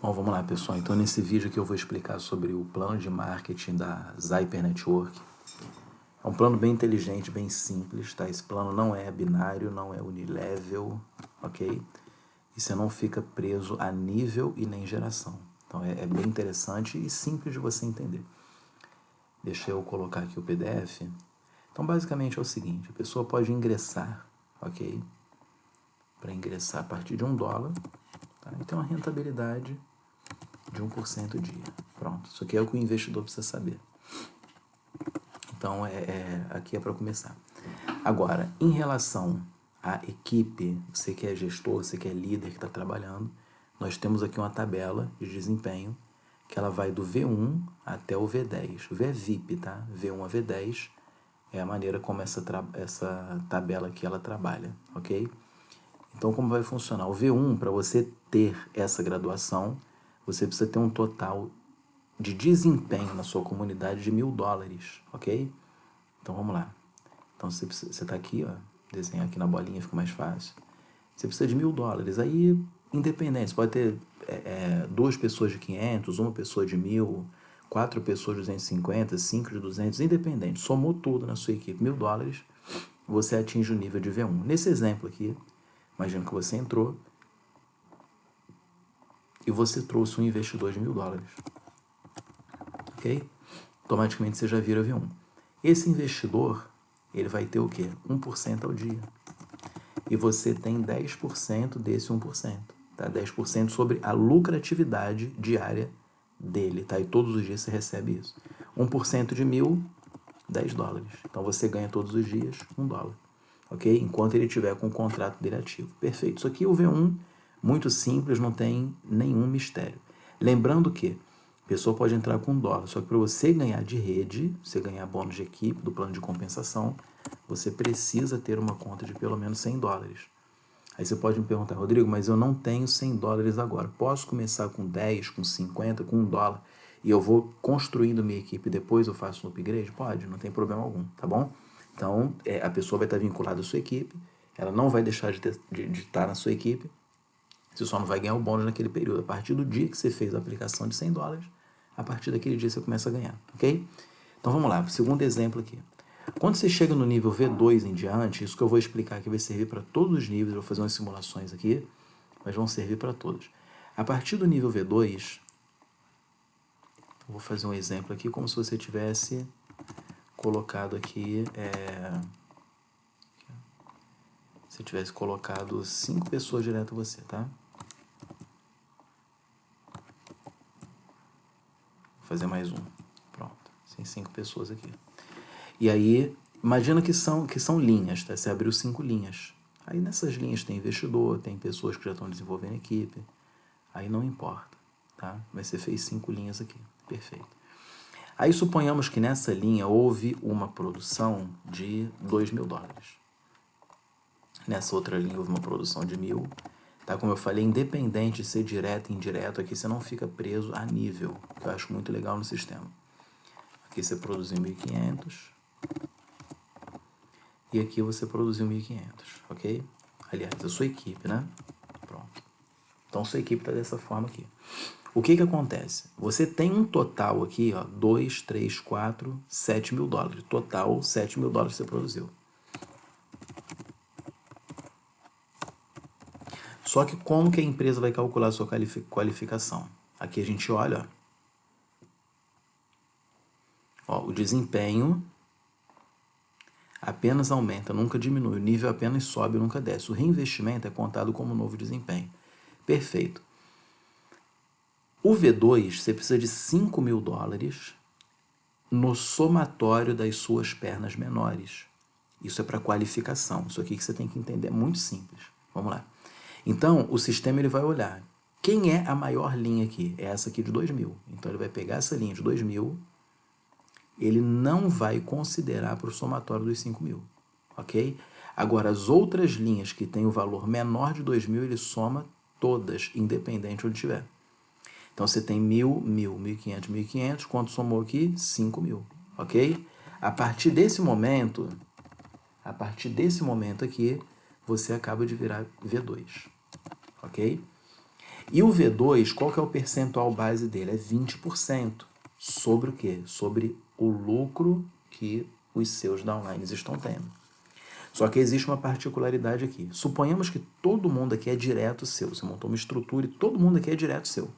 Bom, vamos lá, pessoal. Então, nesse vídeo aqui eu vou explicar sobre o plano de marketing da Zyper Network. É um plano bem inteligente, bem simples, tá? Esse plano não é binário, não é unilevel, ok? E você não fica preso a nível e nem geração. Então, é bem interessante e simples de você entender. Deixa eu colocar aqui o PDF. Então, basicamente é o seguinte, a pessoa pode ingressar, ok? Para ingressar a partir de $1, tá? E tem uma rentabilidade de 1% dia. Pronto, isso aqui é o que o investidor precisa saber. Então, aqui é para começar. Agora, em relação à equipe, você que é gestor, você que é líder, que está trabalhando, nós temos aqui uma tabela de desempenho que ela vai do V1 até o V10. O V é VIP, tá? V1 a V10 é a maneira como essa tabela aqui ela trabalha, ok? Então, como vai funcionar? O V1, para você ter essa graduação, você precisa ter um total de desempenho na sua comunidade de $1.000, ok? Então, vamos lá. Então, você está aqui, ó, desenhar aqui na bolinha, fica mais fácil. Você precisa de $1.000. Aí, independente, você pode ter 2 pessoas de 500, uma pessoa de 1.000, 4 pessoas de 250, 5 de 200, independente. Somou tudo na sua equipe, $1.000, você atinge o nível de V1. Nesse exemplo aqui, imagina que você entrou e você trouxe um investidor de $1.000. Ok? Automaticamente você já vira V1. Esse investidor, ele vai ter o quê? 1% ao dia. E você tem 10% desse 1%. Tá? 10% sobre a lucratividade diária dele. Tá? E todos os dias você recebe isso. 1% de 1.000, $10. Então você ganha todos os dias $1. Ok? Enquanto ele tiver com o contrato dele ativo. Perfeito. Isso aqui é o V1, muito simples, não tem nenhum mistério. Lembrando que a pessoa pode entrar com $1, só que para você ganhar de rede, você ganhar bônus de equipe, do plano de compensação, você precisa ter uma conta de pelo menos $100. Aí você pode me perguntar, Rodrigo, mas eu não tenho $100 agora. Posso começar com 10, com 50, com $1 e eu vou construindo minha equipe e depois eu faço um upgrade? Pode, não tem problema algum, tá bom? Então, a pessoa vai estar vinculada à sua equipe, ela não vai deixar de estar na sua equipe, você só não vai ganhar o bônus naquele período. A partir do dia que você fez a aplicação de $100, a partir daquele dia você começa a ganhar, ok? Então vamos lá, segundo exemplo aqui. Quando você chega no nível V2 em diante, isso que eu vou explicar aqui vai servir para todos os níveis, eu vou fazer umas simulações aqui, mas vão servir para todos. A partir do nível V2, eu vou fazer um exemplo aqui como se você tivesse colocado aqui, se tivesse colocado 5 pessoas direto a você, tá? Vou fazer mais um. Pronto, tem 5 pessoas aqui. E aí, imagina que são linhas, tá? Você abriu 5 linhas. Aí nessas linhas tem investidor, tem pessoas que já estão desenvolvendo equipe. Aí não importa, tá? Mas você fez 5 linhas aqui. Perfeito. Aí suponhamos que nessa linha houve uma produção de $2.000. Nessa outra linha houve uma produção de 1.000. Tá? Como eu falei, independente de ser direto e indireto, aqui você não fica preso a nível, que eu acho muito legal no sistema. Aqui você produziu 1.500. E aqui você produziu 1.500, ok? Aliás, a sua equipe, né? Pronto. Então, sua equipe está dessa forma aqui. O que acontece? Você tem um total aqui, ó, 2, 3, 4, $7.000. Total, $7.000 você produziu. Só que como que a empresa vai calcular a sua qualificação? Aqui a gente olha, ó, o desempenho apenas aumenta, nunca diminui. O nível apenas sobe, nunca desce. O reinvestimento é contado como novo desempenho. Perfeito. O V2, você precisa de $5.000 no somatório das suas pernas menores. Isso é para qualificação. Isso aqui que você tem que entender é muito simples. Vamos lá. Então, o sistema ele vai olhar. Quem é a maior linha aqui? É essa aqui de 2.000. Então, ele vai pegar essa linha de 2.000, ele não vai considerar para o somatório dos 5.000. Ok? Agora, as outras linhas que têm o valor menor de 2.000, ele soma todas, independente de onde estiver. Então, você tem 1.000, 1.000, 1.500, 1.500. Quanto somou aqui? 5.000. Ok? A partir desse momento aqui, você acaba de virar V2. Ok? E o V2, qual que é o percentual base dele? É 20%. Sobre o quê? Sobre o lucro que os seus downlines estão tendo. Só que existe uma particularidade aqui. Suponhamos que todo mundo aqui é direto seu. Você montou uma estrutura e todo mundo aqui é direto seu.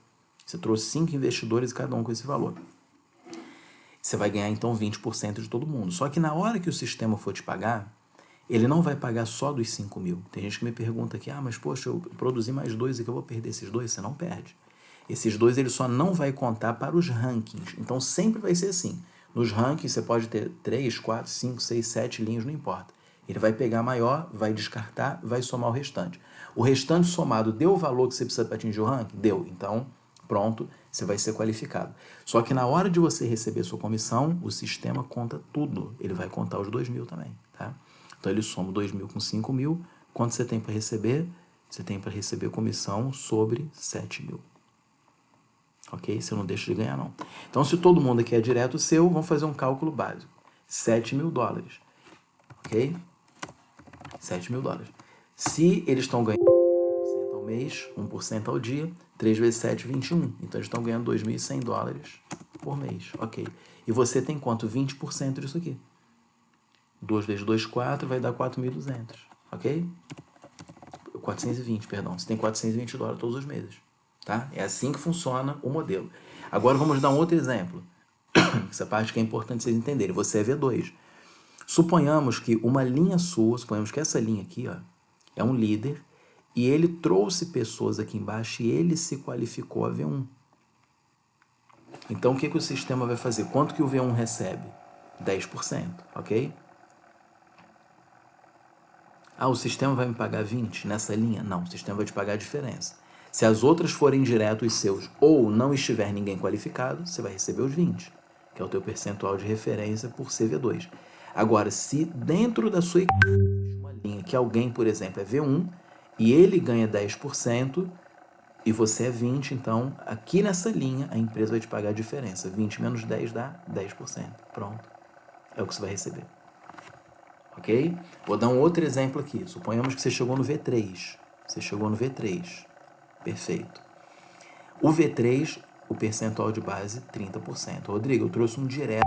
Você trouxe 5 investidores, cada um com esse valor. Você vai ganhar, então, 20% de todo mundo. Só que na hora que o sistema for te pagar, ele não vai pagar só dos 5 mil. Tem gente que me pergunta aqui, mas poxa, eu produzi mais 2 e que eu vou perder esses 2? Você não perde. Esses 2 ele só não vai contar para os rankings. Então, sempre vai ser assim. Nos rankings, você pode ter 3, 4, 5, 6, 7 linhas, não importa. Ele vai pegar maior, vai descartar, vai somar o restante. O restante somado deu o valor que você precisa para atingir o ranking? Deu. Então, pronto, você vai ser qualificado. Só que na hora de você receber sua comissão, o sistema conta tudo. Ele vai contar os 2 mil também, tá? Então, ele soma 2 mil com 5 mil. Quanto você tem para receber? Você tem para receber comissão sobre 7 mil. Ok? Você não deixa de ganhar, não. Então, se todo mundo aqui é direto seu, vamos fazer um cálculo básico. 7 mil dólares. Ok? 7 mil dólares. Se eles estão ganhando 1% ao mês, 1% ao dia, 3 vezes 7, 21. Então, eles estão ganhando 2.100 dólares por mês. Ok. E você tem quanto? 20% disso aqui. 2 vezes 2, 4, vai dar 4.200. Ok? 420, perdão. Você tem 420 dólares todos os meses. Tá? É assim que funciona o modelo. Agora, vamos dar um outro exemplo. Essa parte que é importante vocês entenderem. Você é V2. Suponhamos que uma linha sua, suponhamos que essa linha aqui, ó, é um líder, e ele trouxe pessoas aqui embaixo e ele se qualificou a V1. Então, o que o sistema vai fazer? Quanto que o V1 recebe? 10%, ok? O sistema vai me pagar 20 nessa linha? Não, o sistema vai te pagar a diferença. Se as outras forem diretos seus ou não estiver ninguém qualificado, você vai receber os 20, que é o teu percentual de referência por CV2. Agora, se dentro da sua equipe existe uma linha que alguém, por exemplo, é V1 e ele ganha 10% e você é 20%, então aqui nessa linha a empresa vai te pagar a diferença. 20 menos 10 dá 10%. Pronto. É o que você vai receber. Ok? Vou dar um outro exemplo aqui. Suponhamos que você chegou no V3. Você chegou no V3. Perfeito. O V3, o percentual de base, 30%. Rodrigo, eu trouxe um direto.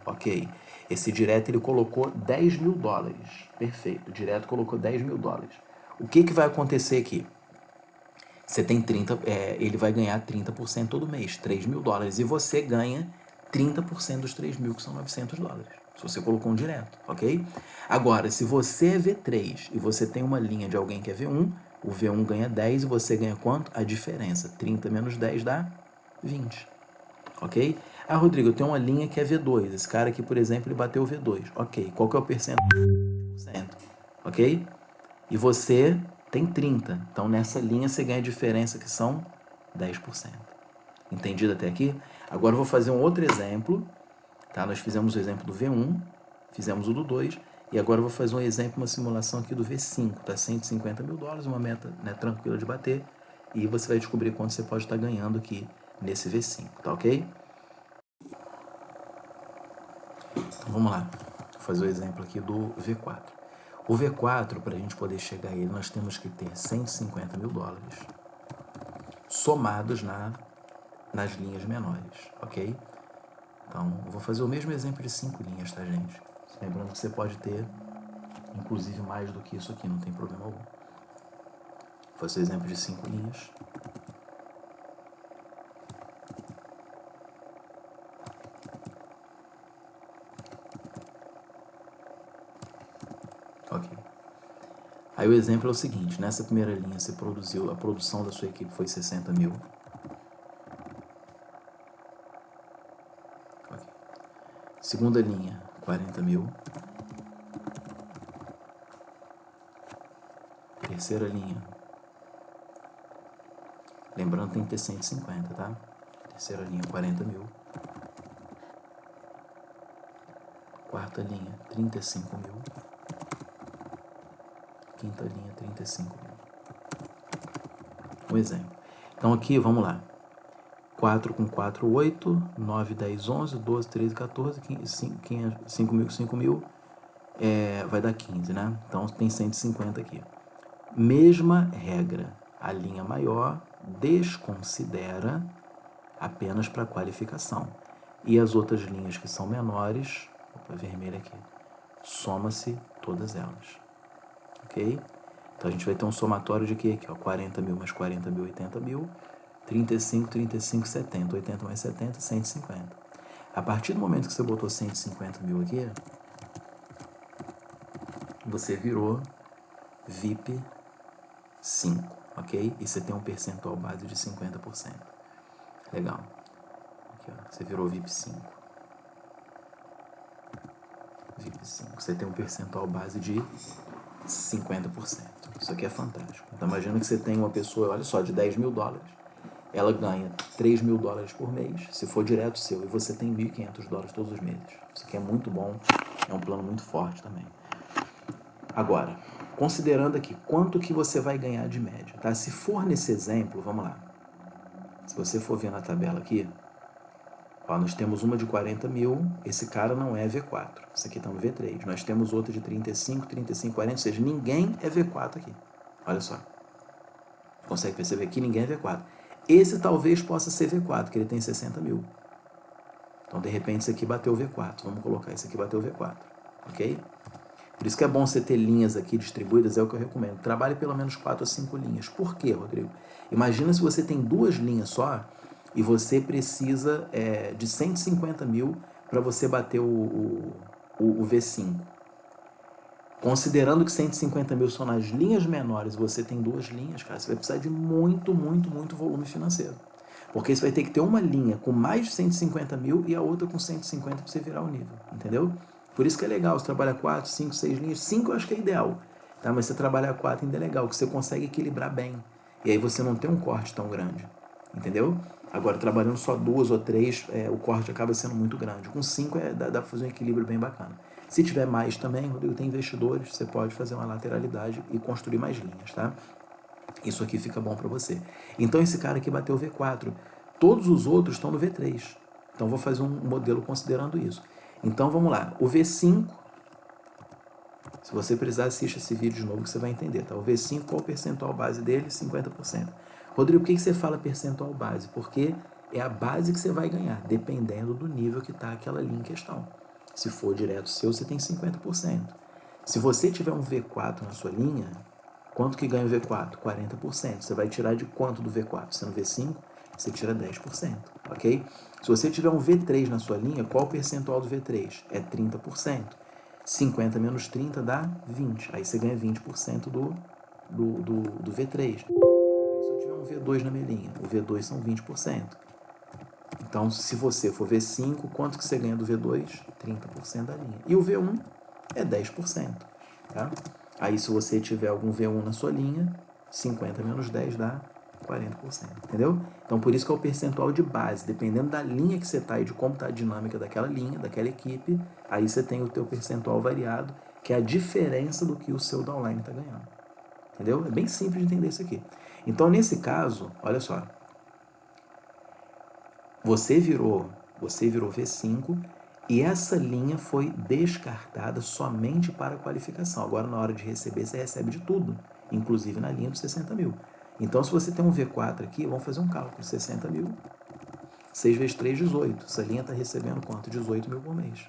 Ok. Esse direto ele colocou 10 mil dólares. Perfeito. O direto colocou 10 mil dólares. O que vai acontecer aqui? Você tem 30, ele vai ganhar 30% todo mês, 3 mil dólares. E você ganha 30% dos 3 mil, que são 900 dólares. Se você colocou um direto, ok? Agora, se você é V3 e você tem uma linha de alguém que é V1, o V1 ganha 10 e você ganha quanto? A diferença. 30 menos 10 dá 20. Ok? Rodrigo, eu tenho uma linha que é V2. Esse cara aqui, por exemplo, ele bateu o V2. Ok. Qual que é o percentual? 20%. Ok? E você tem 30%. Então, nessa linha, você ganha a diferença, que são 10%. Entendido até aqui? Agora, eu vou fazer um outro exemplo. Tá? Nós fizemos o exemplo do V1, fizemos o do 2, e agora eu vou fazer um exemplo, uma simulação aqui do V5. Tá? 150 mil dólares, uma meta, né, tranquila de bater. E você vai descobrir quanto você pode estar ganhando aqui nesse V5. Tá ok? Então, vamos lá. Vou fazer o exemplo aqui do V4. O V4, para a gente poder chegar a ele, nós temos que ter 150 mil dólares somados nas linhas menores, ok? Então, eu vou fazer o mesmo exemplo de 5 linhas, tá, gente? Lembrando que você pode ter, inclusive, mais do que isso aqui, não tem problema algum. Vou fazer o exemplo de 5 linhas. Ok. Aí o exemplo é o seguinte, nessa primeira linha você produziu, a produção da sua equipe foi 60 mil. Okay. Segunda linha, 40 mil. Terceira linha. Lembrando que tem que ter 150, tá? Terceira linha, 40 mil. Quarta linha, 35 mil. Quinta linha, 35 mil. Um exemplo. Então aqui, vamos lá. 4 com 4, 8. 9, 10, 11. 12, 13, 14. 5 mil com 5 mil. Vai dar 15, né? Então tem 150 aqui. Mesma regra. A linha maior desconsidera apenas para qualificação. E as outras linhas que são menores, opa, vermelha aqui, soma-se todas elas. Ok? Então a gente vai ter um somatório de quê? Aqui, ó, 40 mil mais 40 mil, 80 mil, 35, 35, 70. 80 mais 70, 150. A partir do momento que você botou 150 mil aqui, você virou VIP 5, ok? E você tem um percentual base de 50%. Legal. Aqui, ó, você virou VIP 5. VIP 5. Você tem um percentual base de 50%. Isso aqui é fantástico. Então imagina que você tem uma pessoa, olha só, de 10 mil dólares. Ela ganha 3 mil dólares por mês, se for direto seu, e você tem 1.500 dólares todos os meses. Isso aqui é muito bom, é um plano muito forte também. Agora, considerando aqui quanto que você vai ganhar de média, tá? Se for nesse exemplo, vamos lá. Se você for ver na tabela aqui, ó, nós temos uma de 40 mil, esse cara não é V4, esse aqui está no V3. Nós temos outra de 35, 35, 40, ou seja, ninguém é V4 aqui. Olha só. Consegue perceber que ninguém é V4. Esse talvez possa ser V4, que ele tem 60 mil. Então, de repente, esse aqui bateu o V4. Vamos colocar esse aqui bateu o V4. Ok? Por isso que é bom você ter linhas aqui distribuídas, é o que eu recomendo. Trabalhe pelo menos 4 a 5 linhas. Por quê, Rodrigo? Imagina se você tem 2 linhas só e você precisa de 150 mil para você bater o V5. Considerando que 150 mil são nas linhas menores, você tem 2 linhas, cara, você vai precisar de muito, muito, muito volume financeiro. Porque você vai ter que ter uma linha com mais de 150 mil e a outra com 150 para você virar o nível, entendeu? Por isso que é legal, você trabalha 4, 5, 6 linhas, 5 eu acho que é ideal, tá? Mas você trabalhar 4 ainda é legal, que você consegue equilibrar bem. E aí você não tem um corte tão grande, entendeu? Agora, trabalhando só 2 ou 3, o corte acaba sendo muito grande. Com 5 dá para fazer um equilíbrio bem bacana. Se tiver mais também, Rodrigo, tem investidores, você pode fazer uma lateralidade e construir mais linhas, tá? Isso aqui fica bom para você. Então, esse cara aqui bateu o V4. Todos os outros estão no V3. Então, vou fazer um modelo considerando isso. Então, vamos lá. O V5, se você precisar, assista esse vídeo de novo que você vai entender, tá? O V5, qual o percentual base dele? 50%. Rodrigo, por que você fala percentual base? Porque é a base que você vai ganhar, dependendo do nível que está aquela linha em questão. Se for direto seu, você tem 50%. Se você tiver um V4 na sua linha, quanto que ganha o V4? 40%. Você vai tirar de quanto do V4? Se no V5, você tira 10%, ok? Se você tiver um V3 na sua linha, qual o percentual do V3? É 30%. 50 menos 30 dá 20. Aí você ganha 20% do V3. Se eu tiver um V2 na minha linha, o V2 são 20%. Então, se você for V5, quanto que você ganha do V2? 30% da linha. E o V1 é 10%. Tá? Aí, se você tiver algum V1 na sua linha, 50 menos 10 dá 40%. Entendeu? Então, por isso que é o percentual de base. Dependendo da linha que você está e de como está a dinâmica daquela linha, daquela equipe, aí você tem o teu percentual variado, que é a diferença do que o seu downline está ganhando. Entendeu? É bem simples de entender isso aqui. Então, nesse caso, olha só. Você virou V5 e essa linha foi descartada somente para a qualificação. Agora, na hora de receber, você recebe de tudo, inclusive na linha dos 60 mil. Então, se você tem um V4 aqui, vamos fazer um cálculo. 60 mil, 6 vezes 3, 18. Essa linha está recebendo quanto? 18 mil por mês.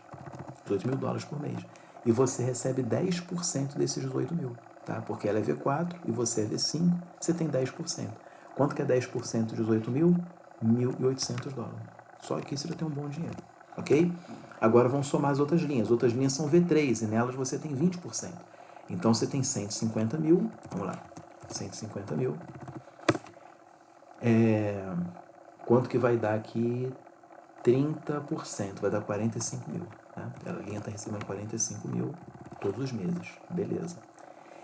18 mil dólares por mês. E você recebe 10% desses 18 mil, tá? Porque ela é V4 e você é V5, você tem 10%. Quanto que é 10% de 18 mil? 1.800 dólares. Só aqui você já tem um bom dinheiro, ok? Agora vamos somar as outras linhas. As outras linhas são V3 e nelas você tem 20%. Então você tem 150 mil, vamos lá, 150 mil. Quanto que vai dar aqui? 30%, vai dar 45 mil. Né? A linha está recebendo 45 mil todos os meses, beleza.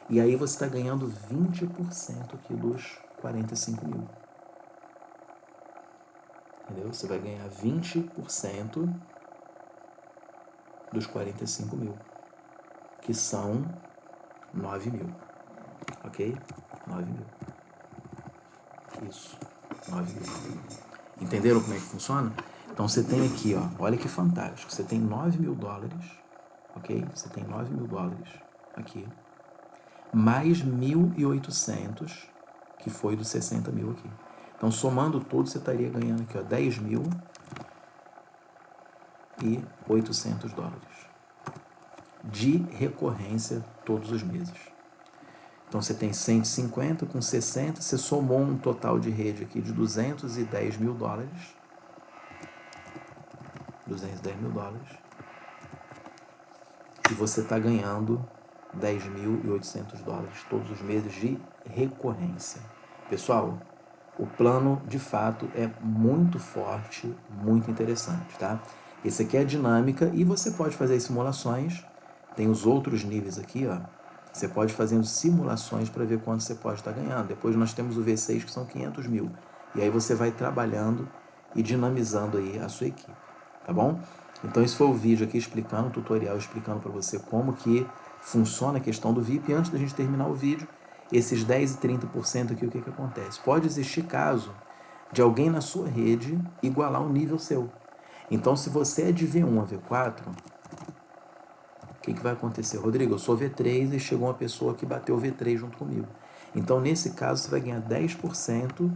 E aí você está ganhando 20% aqui dos 45 mil. Entendeu? Você vai ganhar 20% dos 45 mil, que são 9 mil, ok? 9 mil. Isso, 9 mil. Entenderam como é que funciona? Então você tem aqui, ó, olha que fantástico, você tem 9 mil dólares, ok? Você tem 9 mil dólares aqui, mais 1.800 que foi dos 60 mil aqui. Então, somando tudo, você estaria ganhando aqui, ó, 10.800 dólares de recorrência todos os meses. Então, você tem 150 com 60, você somou um total de rede aqui de 210 mil dólares. 210 mil dólares. E você está ganhando 10.800 dólares todos os meses de recorrência. Pessoal, o plano, de fato, é muito forte, muito interessante, tá? Esse aqui é a dinâmica e você pode fazer simulações. Tem os outros níveis aqui, ó. Você pode fazendo simulações para ver quanto você pode estar ganhando. Depois nós temos o V6, que são 500 mil. E aí você vai trabalhando e dinamizando aí a sua equipe, tá bom? Então esse foi o vídeo aqui explicando, o tutorial explicando para você como que funciona a questão do VIP. E antes da gente terminar o vídeo, esses 10 e 30% aqui, o que acontece? Pode existir caso de alguém na sua rede igualar um nível seu. Então, se você é de V1 a V4, o que vai acontecer? Rodrigo, eu sou V3 e chegou uma pessoa que bateu o V3 junto comigo. Então, nesse caso, você vai ganhar 10%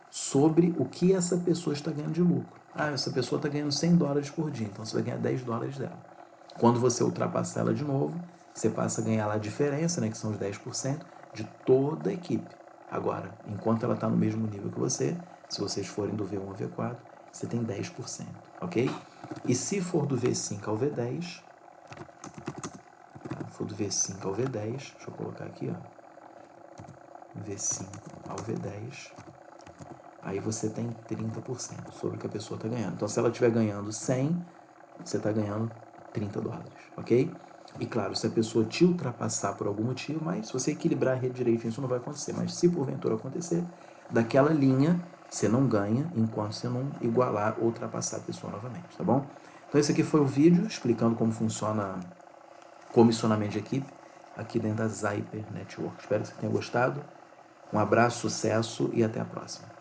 sobre o que essa pessoa está ganhando de lucro. Ah, essa pessoa está ganhando 100 dólares por dia, então você vai ganhar 10 dólares dela. Quando você ultrapassar ela de novo, você passa a ganhar lá a diferença, né, que são os 10%, de toda a equipe. Agora, enquanto ela está no mesmo nível que você, se vocês forem do V1 ao V4, você tem 10%, ok? E se for do V5 ao V10, for do V5 ao V10, deixa eu colocar aqui, ó, V5 ao V10, aí você tem 30% sobre o que a pessoa está ganhando. Então, se ela estiver ganhando 100, você está ganhando 30 dólares, ok? E claro, se a pessoa te ultrapassar por algum motivo, mas se você equilibrar a rede direitinho, isso não vai acontecer. Mas se porventura acontecer, daquela linha, você não ganha enquanto você não igualar ou ultrapassar a pessoa novamente, tá bom? Então esse aqui foi o vídeo explicando como funciona comissionamento de equipe aqui dentro da Zyper Network. Espero que você tenha gostado. Um abraço, sucesso e até a próxima.